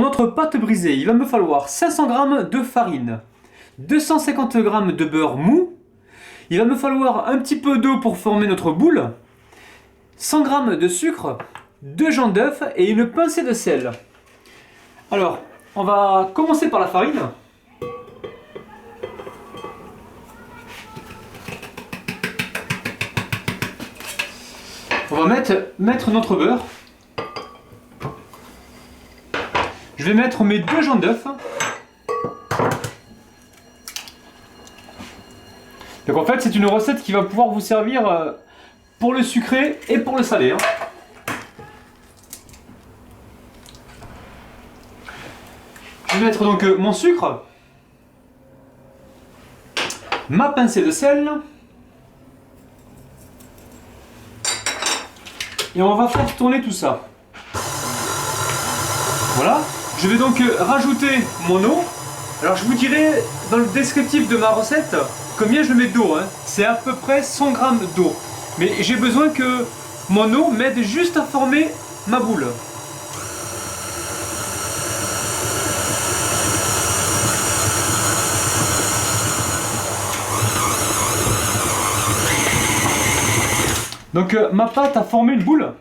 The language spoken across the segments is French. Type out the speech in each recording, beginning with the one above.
notre pâte brisée, il va me falloir 500 g de farine, 250 g de beurre mou, il va me falloir un petit peu d'eau pour former notre boule, 100 g de sucre, 2 jaunes d'œufs et une pincée de sel. Alors, on va commencer par la farine. On va mettre notre beurre. Je vais mettre mes 2 jaunes d'œufs. Donc en fait, c'est une recette qui va pouvoir vous servir pour le sucré et pour le salé. Je vais mettre donc mon sucre, ma pincée de sel, et on va faire tourner tout ça. Voilà, je vais donc rajouter mon eau. Alors je vous dirai dans le descriptif de ma recette combien je mets d'eau. C'est à peu près 100 g d'eau. Mais j'ai besoin que mon eau m'aide juste à former ma boule. Donc ma pâte a formé une boule.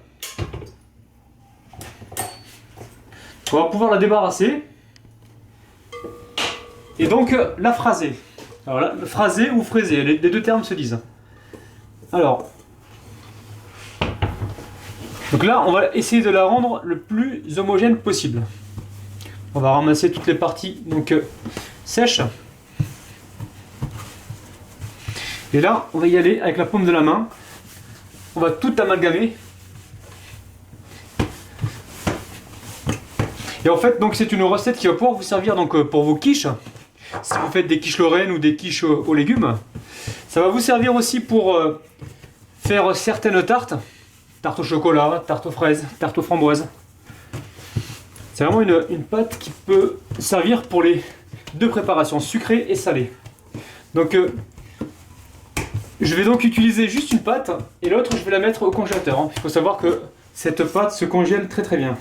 On va pouvoir la débarrasser. Et donc la phraser. Alors là, phraser ou fraiser, les deux termes se disent. Alors. Donc là, on va essayer de la rendre le plus homogène possible. On va ramasser toutes les parties donc sèches. Et là, on va y aller avec la paume de la main. On va tout amalgamer. Et en fait, donc c'est une recette qui va pouvoir vous servir donc pour vos quiches. Si vous faites des quiches lorraines ou des quiches aux légumes. Ça va vous servir aussi pour faire certaines tartes. Tarte au chocolat, tarte aux fraises, tarte aux framboises. C'est vraiment une pâte qui peut servir pour les deux préparations, sucrée et salée. Donc je vais donc utiliser juste une pâte et l'autre je vais la mettre au congélateur. Il faut savoir que cette pâte se congèle très très bien.